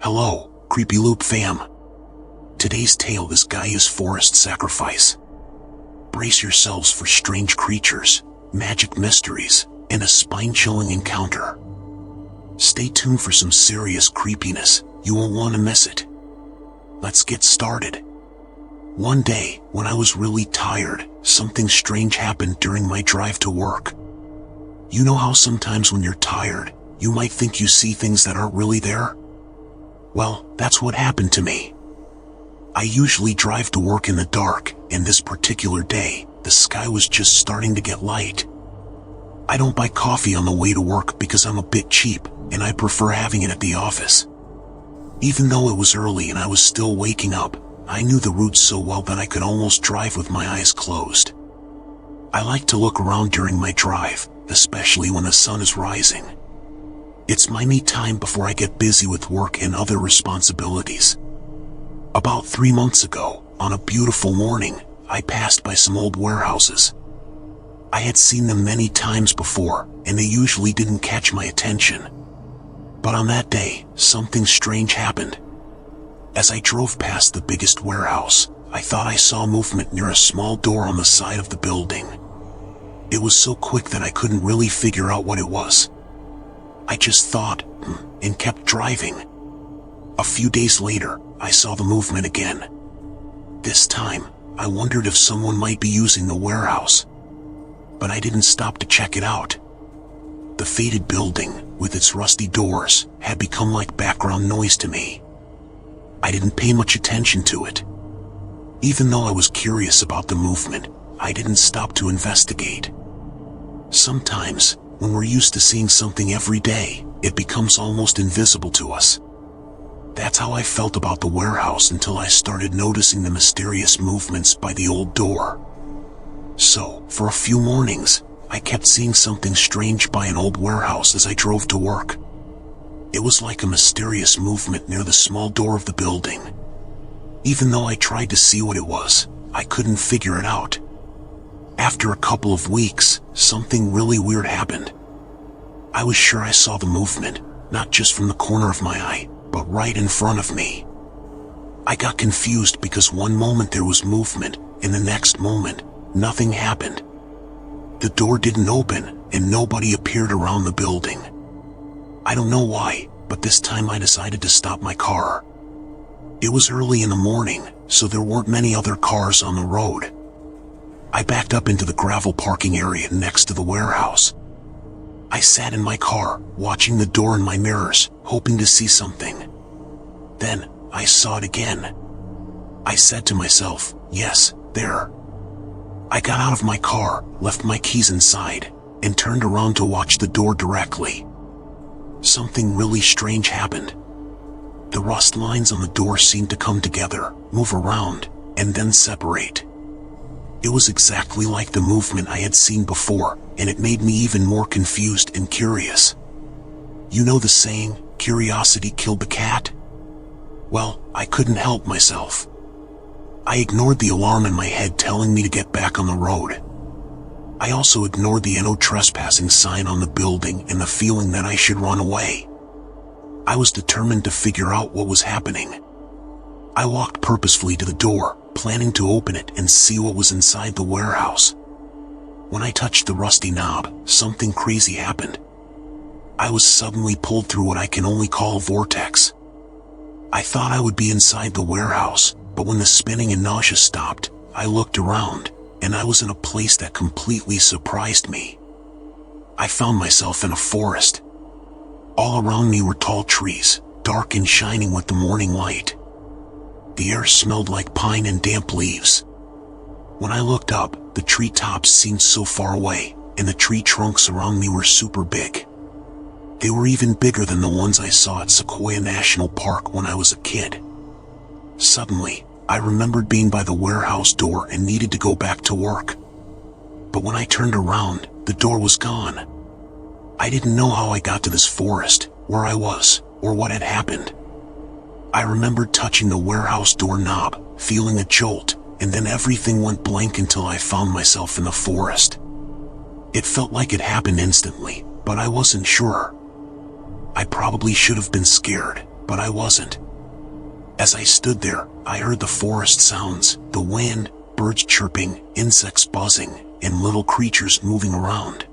Hello, Creepy Loop fam. Today's tale is Gaia's Forest Sacrifice. Brace yourselves for strange creatures, magic mysteries, and a spine-chilling encounter. Stay tuned for some serious creepiness, you won't want to miss it. Let's get started. One day, when I was really tired, something strange happened during my drive to work. You know how sometimes when you're tired, you might think you see things that aren't really there? Well, that's what happened to me. I usually drive to work in the dark, and this particular day, the sky was just starting to get light. I don't buy coffee on the way to work because I'm a bit cheap, and I prefer having it at the office. Even though it was early and I was still waking up, I knew the route so well that I could almost drive with my eyes closed. I like to look around during my drive, especially when the sun is rising. It's my me time before I get busy with work and other responsibilities. About 3 months ago, on a beautiful morning, I passed by some old warehouses. I had seen them many times before, and they usually didn't catch my attention. But on that day, something strange happened. As I drove past the biggest warehouse, I thought I saw movement near a small door on the side of the building. It was so quick that I couldn't really figure out what it was. I just thought, and kept driving. A few days later, I saw the movement again. This time, I wondered if someone might be using the warehouse. But I didn't stop to check it out. The faded building, with its rusty doors, had become like background noise to me. I didn't pay much attention to it. Even though I was curious about the movement, I didn't stop to investigate. Sometimes, when we're used to seeing something every day, it becomes almost invisible to us. That's how I felt about the warehouse until I started noticing the mysterious movements by the old door. So, for a few mornings, I kept seeing something strange by an old warehouse as I drove to work. It was like a mysterious movement near the small door of the building. Even though I tried to see what it was, I couldn't figure it out. After a couple of weeks, something really weird happened. I was sure I saw the movement, not just from the corner of my eye, but right in front of me. I got confused because one moment there was movement, and the next moment, nothing happened. The door didn't open, and nobody appeared around the building. I don't know why, but this time I decided to stop my car. It was early in the morning, so there weren't many other cars on the road. I backed up into the gravel parking area next to the warehouse. I sat in my car, watching the door in my mirrors, hoping to see something. Then, I saw it again. I said to myself, yes, there. I got out of my car, left my keys inside, and turned around to watch the door directly. Something really strange happened. The rust lines on the door seemed to come together, move around, and then separate. It was exactly like the movement I had seen before, and it made me even more confused and curious. You know the saying, curiosity killed the cat? Well, I couldn't help myself. I ignored the alarm in my head telling me to get back on the road. I also ignored the no trespassing sign on the building and the feeling that I should run away. I was determined to figure out what was happening. I walked purposefully to the door, planning to open it and see what was inside the warehouse. When I touched the rusty knob, something crazy happened. I was suddenly pulled through what I can only call a vortex. I thought I would be inside the warehouse, but when the spinning and nausea stopped, I looked around, and I was in a place that completely surprised me. I found myself in a forest. All around me were tall trees, dark and shining with the morning light. The air smelled like pine and damp leaves. When I looked up, the treetops seemed so far away, and the tree trunks around me were super big. They were even bigger than the ones I saw at Sequoia National Park when I was a kid. Suddenly, I remembered being by the warehouse door and needed to go back to work. But when I turned around, the door was gone. I didn't know how I got to this forest, where I was, or what had happened. I remembered touching the warehouse door knob, feeling a jolt, and then everything went blank until I found myself in the forest. It felt like it happened instantly, but I wasn't sure. I probably should have been scared, but I wasn't. As I stood there, I heard the forest sounds, the wind, birds chirping, insects buzzing, and little creatures moving around.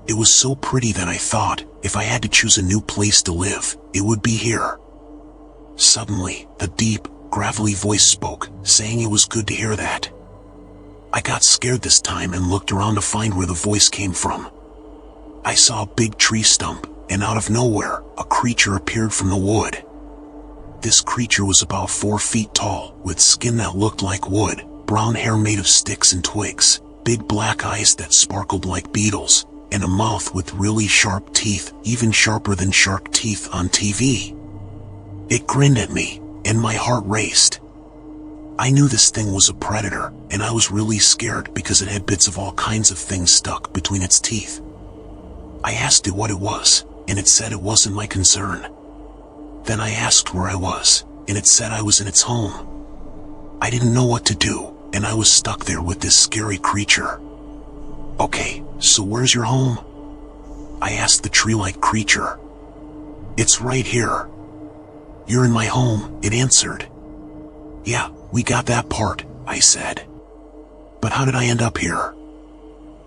It was so pretty that I thought, if I had to choose a new place to live, it would be here. Suddenly, a deep, gravelly voice spoke, saying it was good to hear that. I got scared this time and looked around to find where the voice came from. I saw a big tree stump, and out of nowhere, a creature appeared from the wood. This creature was about 4 feet tall, with skin that looked like wood, brown hair made of sticks and twigs, big black eyes that sparkled like beetles, and a mouth with really sharp teeth, even sharper than shark teeth on TV. It grinned at me, and my heart raced. I knew this thing was a predator, and I was really scared because it had bits of all kinds of things stuck between its teeth. I asked it what it was, and it said it wasn't my concern. Then I asked where I was, and it said I was in its home. I didn't know what to do, and I was stuck there with this scary creature. Okay, so where's your home? I asked the tree-like creature. It's right here. You're in my home, it answered. Yeah, we got that part, I said. But how did I end up here?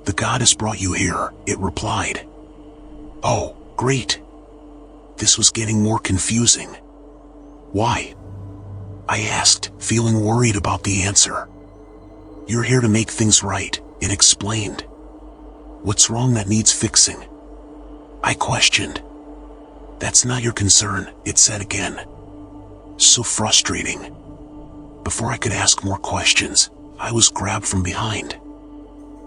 The goddess brought you here, it replied. Oh, great. This was getting more confusing. Why? I asked, feeling worried about the answer. You're here to make things right, it explained. What's wrong that needs fixing? I questioned. That's not your concern, it said again. So frustrating. Before I could ask more questions, I was grabbed from behind.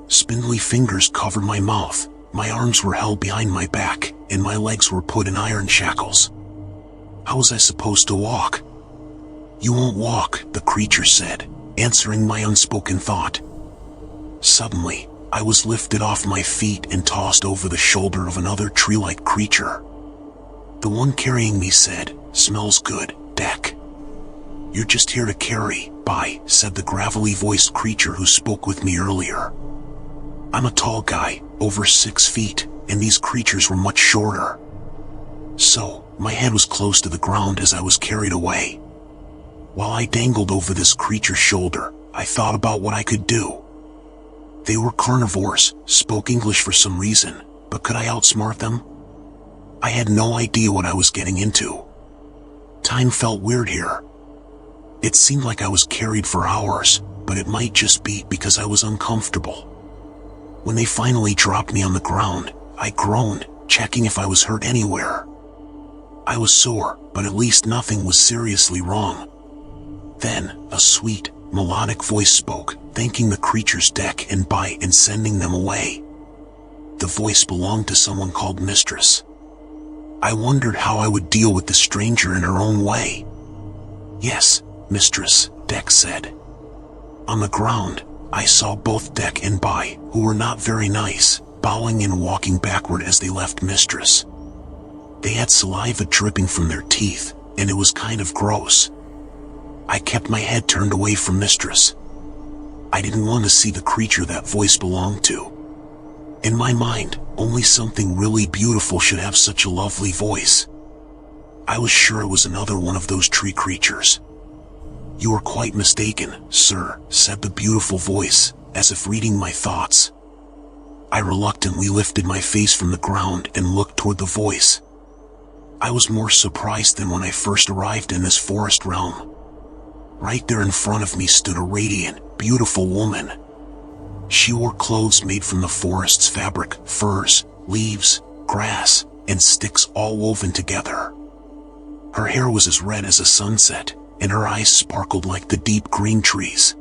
Spindly fingers covered my mouth, my arms were held behind my back, and my legs were put in iron shackles. How was I supposed to walk? You won't walk, the creature said, answering my unspoken thought. Suddenly, I was lifted off my feet and tossed over the shoulder of another tree-like creature. The one carrying me said, "Smells good, Deck." "You're just here to carry, bye," said the gravelly-voiced creature who spoke with me earlier. I'm a tall guy, over 6 feet, and these creatures were much shorter. So, my head was close to the ground as I was carried away. While I dangled over this creature's shoulder, I thought about what I could do. They were carnivores, spoke English for some reason, but could I outsmart them? I had no idea what I was getting into. Time felt weird here. It seemed like I was carried for hours, but it might just be because I was uncomfortable. When they finally dropped me on the ground, I groaned, checking if I was hurt anywhere. I was sore, but at least nothing was seriously wrong. Then, a sweet, melodic voice spoke, thanking the creature's deck and bite and sending them away. The voice belonged to someone called Mistress. I wondered how I would deal with the stranger in her own way. "Yes, Mistress," Deck said. On the ground, I saw both Deck and Bai, who were not very nice, bowing and walking backward as they left Mistress. They had saliva dripping from their teeth, and it was kind of gross. I kept my head turned away from Mistress. I didn't want to see the creature that voice belonged to. In my mind, only something really beautiful should have such a lovely voice. I was sure it was another one of those tree creatures. "You are quite mistaken, sir," said the beautiful voice, as if reading my thoughts. I reluctantly lifted my face from the ground and looked toward the voice. I was more surprised than when I first arrived in this forest realm. Right there in front of me stood a radiant, beautiful woman. She wore clothes made from the forest's fabric, furs, leaves, grass, and sticks all woven together. Her hair was as red as a sunset, and her eyes sparkled like the deep green trees.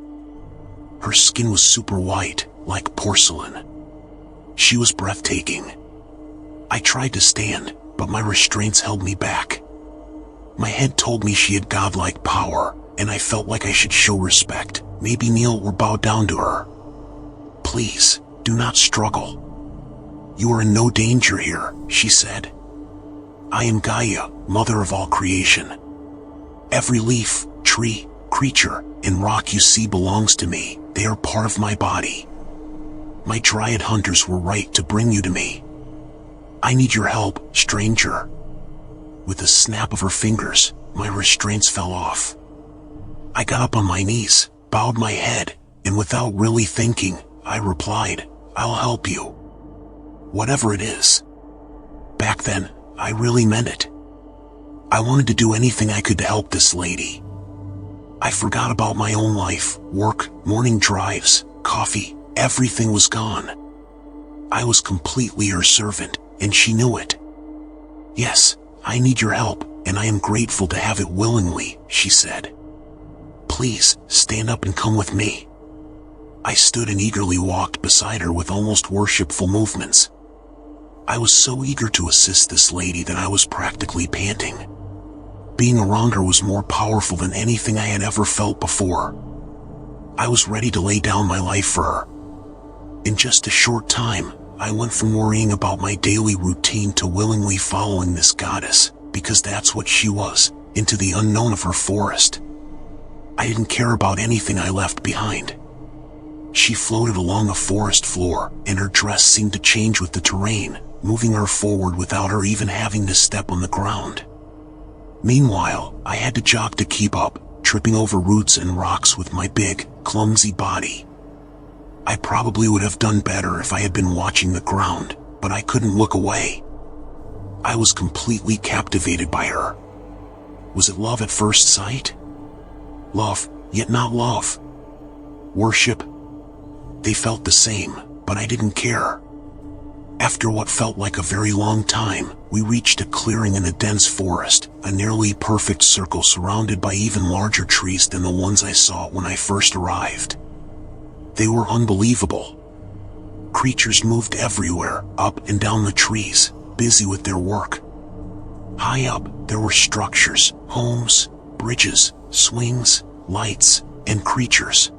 Her skin was super white, like porcelain. She was breathtaking. I tried to stand, but my restraints held me back. My head told me she had godlike power, and I felt like I should show respect, maybe kneel or bow down to her. "Please, do not struggle. You are in no danger here," she said. "I am Gaia, mother of all creation. Every leaf, tree, creature, and rock you see belongs to me. They are part of my body. My dryad hunters were right to bring you to me. I need your help, stranger." With a snap of her fingers, my restraints fell off. I got up on my knees, bowed my head, and without really thinking, I replied, "I'll help you. Whatever it is." Back then, I really meant it. I wanted to do anything I could to help this lady. I forgot about my own life, work, morning drives, coffee, everything was gone. I was completely her servant, and she knew it. "Yes, I need your help, and I am grateful to have it willingly," she said. "Please, stand up and come with me." I stood and eagerly walked beside her with almost worshipful movements. I was so eager to assist this lady that I was practically panting. Being around her was more powerful than anything I had ever felt before. I was ready to lay down my life for her. In just a short time, I went from worrying about my daily routine to willingly following this goddess, because that's what she was, into the unknown of her forest. I didn't care about anything I left behind. She floated along the forest floor, and her dress seemed to change with the terrain, moving her forward without her even having to step on the ground. Meanwhile, I had to jog to keep up, tripping over roots and rocks with my big, clumsy body. I probably would have done better if I had been watching the ground, but I couldn't look away. I was completely captivated by her. Was it love at first sight? Love, yet not love. Worship? They felt the same, but I didn't care. After what felt like a very long time, we reached a clearing in a dense forest, a nearly perfect circle surrounded by even larger trees than the ones I saw when I first arrived. They were unbelievable. Creatures moved everywhere, up and down the trees, busy with their work. High up, there were structures, homes, bridges, swings, lights, and creatures.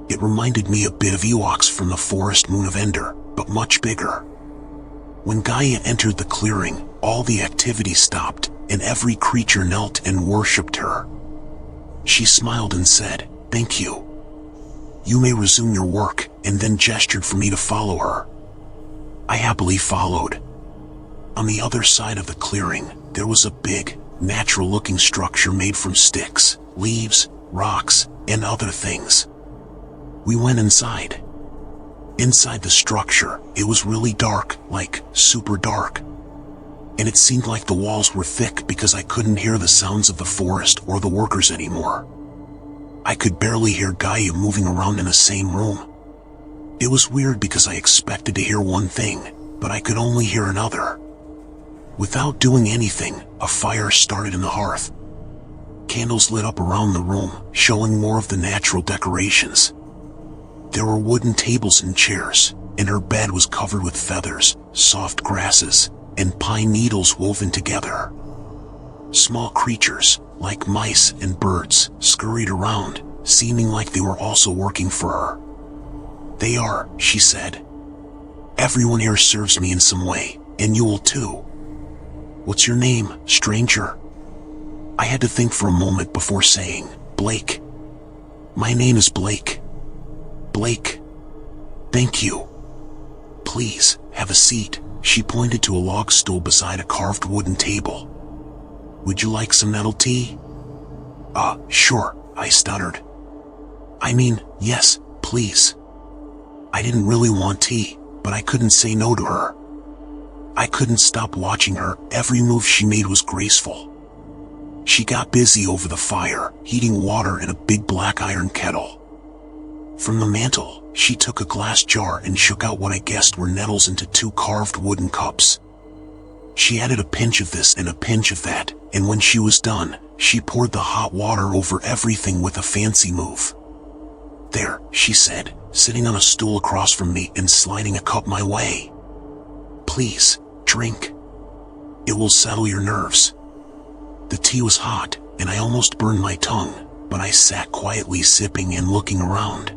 It reminded me a bit of Ewoks from the forest moon of Ender, but much bigger. When Gaia entered the clearing, all the activity stopped, and every creature knelt and worshipped her. She smiled and said, "Thank you. You may resume your work," and then gestured for me to follow her. I happily followed. On the other side of the clearing, there was a big, natural-looking structure made from sticks, leaves, rocks, and other things. We went inside. Inside the structure, it was really dark, like super dark. And it seemed like the walls were thick because I couldn't hear the sounds of the forest or the workers anymore. I could barely hear Gaia moving around in the same room. It was weird because I expected to hear one thing, but I could only hear another. Without doing anything, a fire started in the hearth. Candles lit up around the room, showing more of the natural decorations. There were wooden tables and chairs, and her bed was covered with feathers, soft grasses, and pine needles woven together. Small creatures, like mice and birds, scurried around, seeming like they were also working for her. "They are," she said. "Everyone here serves me in some way, and you will too. What's your name, stranger?" I had to think for a moment before saying, "Blake." "My name is Blake." "Blake. Thank you. Please, have a seat." She pointed to a log stool beside a carved wooden table. "Would you like some nettle tea?" Sure," I stuttered. "I mean, yes, please." I didn't really want tea, but I couldn't say no to her. I couldn't stop watching her. Every move she made was graceful. She got busy over the fire, heating water in a big black iron kettle. From the mantel, she took a glass jar and shook out what I guessed were nettles into 2 carved wooden cups. She added a pinch of this and a pinch of that, and when she was done, she poured the hot water over everything with a fancy move. "There," she said, sitting on a stool across from me and sliding a cup my way. "Please, drink. It will settle your nerves." The tea was hot, and I almost burned my tongue, but I sat quietly sipping and looking around.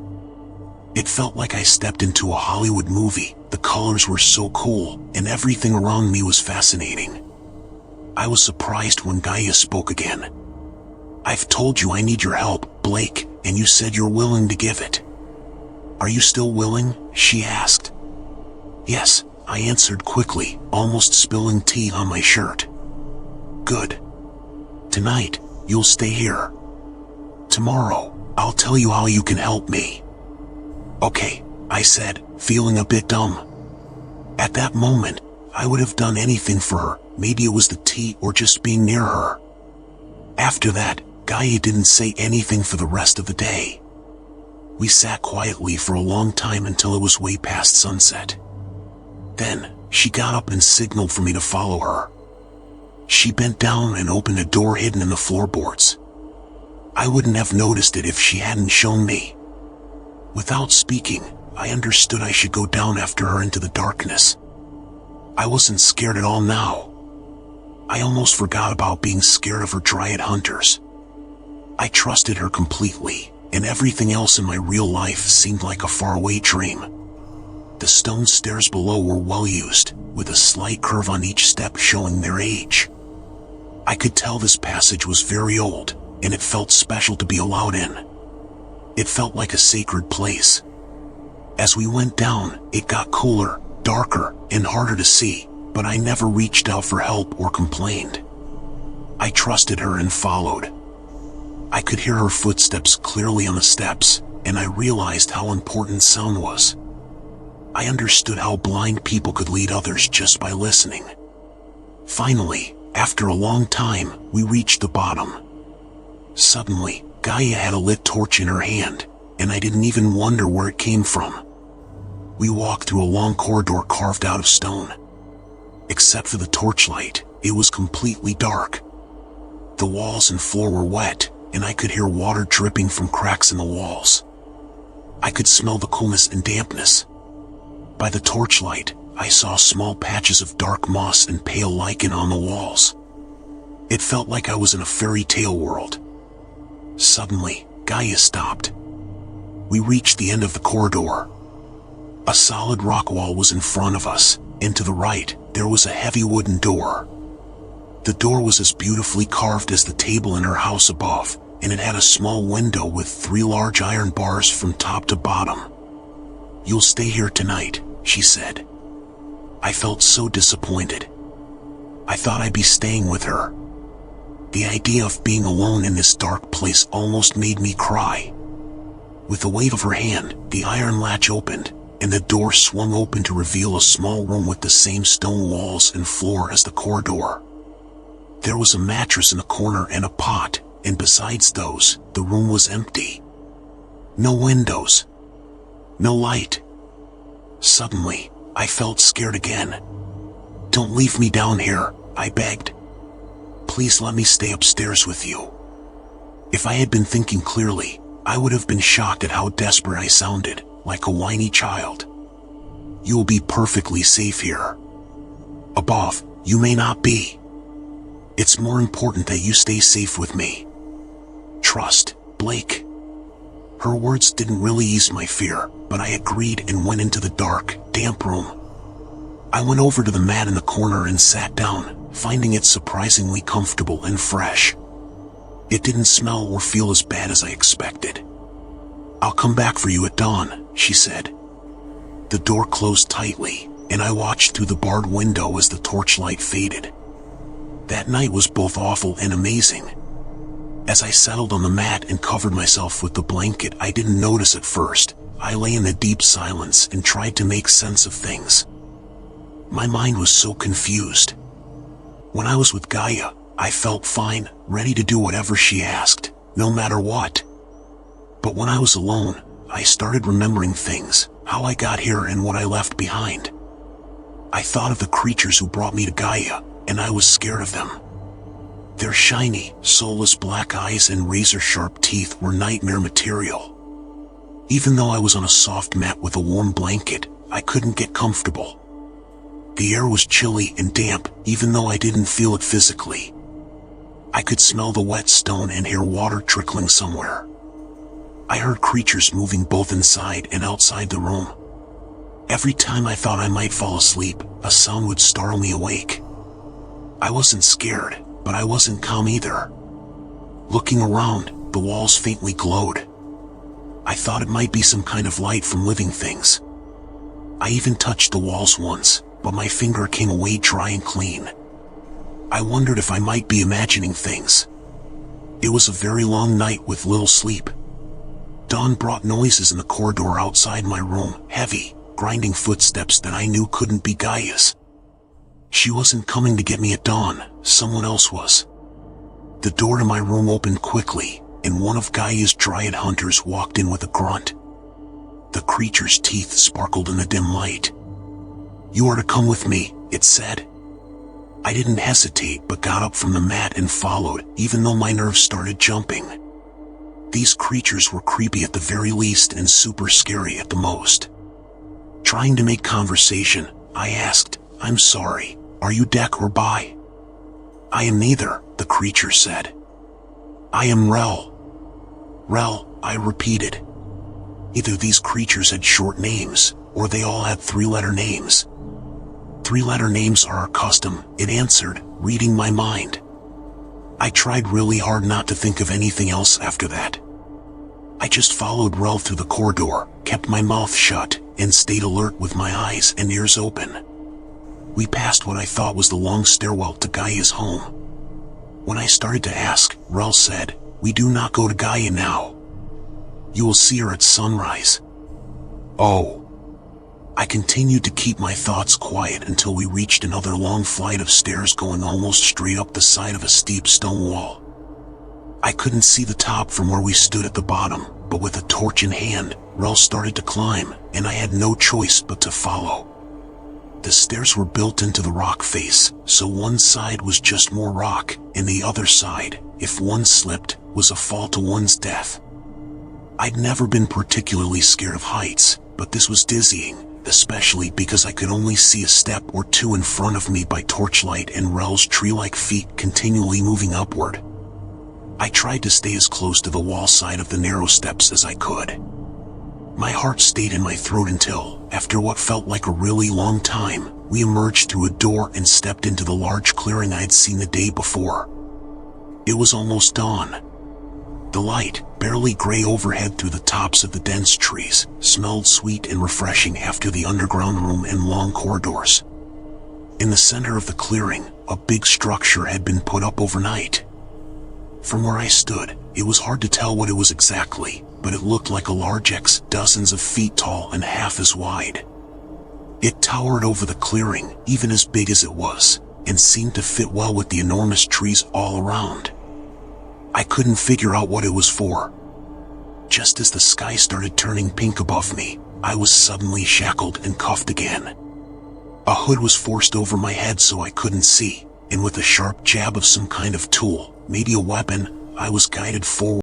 It felt like I stepped into a Hollywood movie. The colors were so cool, and everything around me was fascinating. I was surprised when Gaia spoke again. "I've told you I need your help, Blake, and you said you're willing to give it. Are you still willing?" she asked. "Yes," I answered quickly, almost spilling tea on my shirt. Good. Tonight, you'll stay here. Tomorrow, I'll tell you how you can help me. Okay, I said, feeling a bit dumb. At that moment, I would have done anything for her. Maybe it was the tea or just being near her. After that, Gaia didn't say anything for the rest of the day. We sat quietly for a long time until it was way past sunset. Then, she got up and signaled for me to follow her. She bent down and opened a door hidden in the floorboards. I wouldn't have noticed it if she hadn't shown me. Without speaking, I understood I should go down after her into the darkness. I wasn't scared at all now. I almost forgot about being scared of her dryad hunters. I trusted her completely, and everything else in my real life seemed like a faraway dream. The stone stairs below were well used, with a slight curve on each step showing their age. I could tell this passage was very old, and it felt special to be allowed in. It felt like a sacred place. As we went down, it got cooler, darker, and harder to see, but I never reached out for help or complained. I trusted her and followed. I could hear her footsteps clearly on the steps, and I realized how important sound was. I understood how blind people could lead others just by listening. Finally, after a long time, we reached the bottom. Suddenly, Gaia had a lit torch in her hand, and I didn't even wonder where it came from. We walked through a long corridor carved out of stone. Except for the torchlight, it was completely dark. The walls and floor were wet, and I could hear water dripping from cracks in the walls. I could smell the coolness and dampness. By the torchlight, I saw small patches of dark moss and pale lichen on the walls. It felt like I was in a fairy tale world. Suddenly, Gaia stopped. We reached the end of the corridor. A solid rock wall was in front of us, and to the right, there was a heavy wooden door. The door was as beautifully carved as the table in her house above, and it had a small window with 3 large iron bars from top to bottom. "You'll stay here tonight," she said. I felt so disappointed. I thought I'd be staying with her. The idea of being alone in this dark place almost made me cry. With a wave of her hand, the iron latch opened, and the door swung open to reveal a small room with the same stone walls and floor as the corridor. There was a mattress in a corner and a pot, and besides those, the room was empty. No windows. No light. Suddenly, I felt scared again. "Don't leave me down here," I begged. "Please let me stay upstairs with you." If I had been thinking clearly, I would have been shocked at how desperate I sounded, like a whiny child. "You will be perfectly safe here. Above, you may not be. It's more important that you stay safe with me. Trust, Blake." Her words didn't really ease my fear, but I agreed and went into the dark, damp room. I went over to the mat in the corner and sat down, finding it surprisingly comfortable and fresh. It didn't smell or feel as bad as I expected. "I'll come back for you at dawn," she said. The door closed tightly, and I watched through the barred window as the torchlight faded. That night was both awful and amazing. As I settled on the mat and covered myself with the blanket I didn't notice at first, I lay in the deep silence and tried to make sense of things. My mind was so confused. When I was with Gaia, I felt fine, ready to do whatever she asked, no matter what. But when I was alone, I started remembering things, how I got here and what I left behind. I thought of the creatures who brought me to Gaia, and I was scared of them. Their shiny, soulless black eyes and razor-sharp teeth were nightmare material. Even though I was on a soft mat with a warm blanket, I couldn't get comfortable. The air was chilly and damp, even though I didn't feel it physically. I could smell the wet stone and hear water trickling somewhere. I heard creatures moving both inside and outside the room. Every time I thought I might fall asleep, a sound would startle me awake. I wasn't scared, but I wasn't calm either. Looking around, the walls faintly glowed. I thought it might be some kind of light from living things. I even touched the walls once, but my finger came away dry and clean. I wondered if I might be imagining things. It was a very long night with little sleep. Dawn brought noises in the corridor outside my room, heavy, grinding footsteps that I knew couldn't be Gaia's. She wasn't coming to get me at dawn, someone else was. The door to my room opened quickly, and one of Gaia's dryad hunters walked in with a grunt. The creature's teeth sparkled in the dim light. "You are to come with me," it said. I didn't hesitate but got up from the mat and followed, even though my nerves started jumping. These creatures were creepy at the very least and super scary at the most. Trying to make conversation, I asked, "I'm sorry, are you Deck or Bi?" "I am neither," the creature said. "I am Rel." "Rel," I repeated. Either these creatures had short names, or they all had three-letter names. "Three-letter names are our custom," it answered, reading my mind. I tried really hard not to think of anything else after that. I just followed Rel through the corridor, kept my mouth shut, and stayed alert with my eyes and ears open. We passed what I thought was the long stairwell to Gaia's home. When I started to ask, Rel said, "We do not go to Gaia now. You will see her at sunrise." Oh. I continued to keep my thoughts quiet until we reached another long flight of stairs going almost straight up the side of a steep stone wall. I couldn't see the top from where we stood at the bottom, but with a torch in hand, Rel started to climb, and I had no choice but to follow. The stairs were built into the rock face, so one side was just more rock, and the other side, if one slipped, was a fall to one's death. I'd never been particularly scared of heights, but this was dizzying, especially because I could only see a step or two in front of me by torchlight and Rel's tree-like feet continually moving upward. I tried to stay as close to the wall side of the narrow steps as I could. My heart stayed in my throat until, after what felt like a really long time, we emerged through a door and stepped into the large clearing I'd seen the day before. It was almost dawn. The light, barely gray overhead through the tops of the dense trees, smelled sweet and refreshing after the underground room and long corridors. In the center of the clearing, a big structure had been put up overnight. From where I stood, it was hard to tell what it was exactly, but it looked like a large X, dozens of feet tall and half as wide. It towered over the clearing, even as big as it was, and seemed to fit well with the enormous trees all around. I couldn't figure out what it was for. Just as the sky started turning pink above me, I was suddenly shackled and cuffed again. A hood was forced over my head so I couldn't see, and with a sharp jab of some kind of tool, maybe a weapon, I was guided forward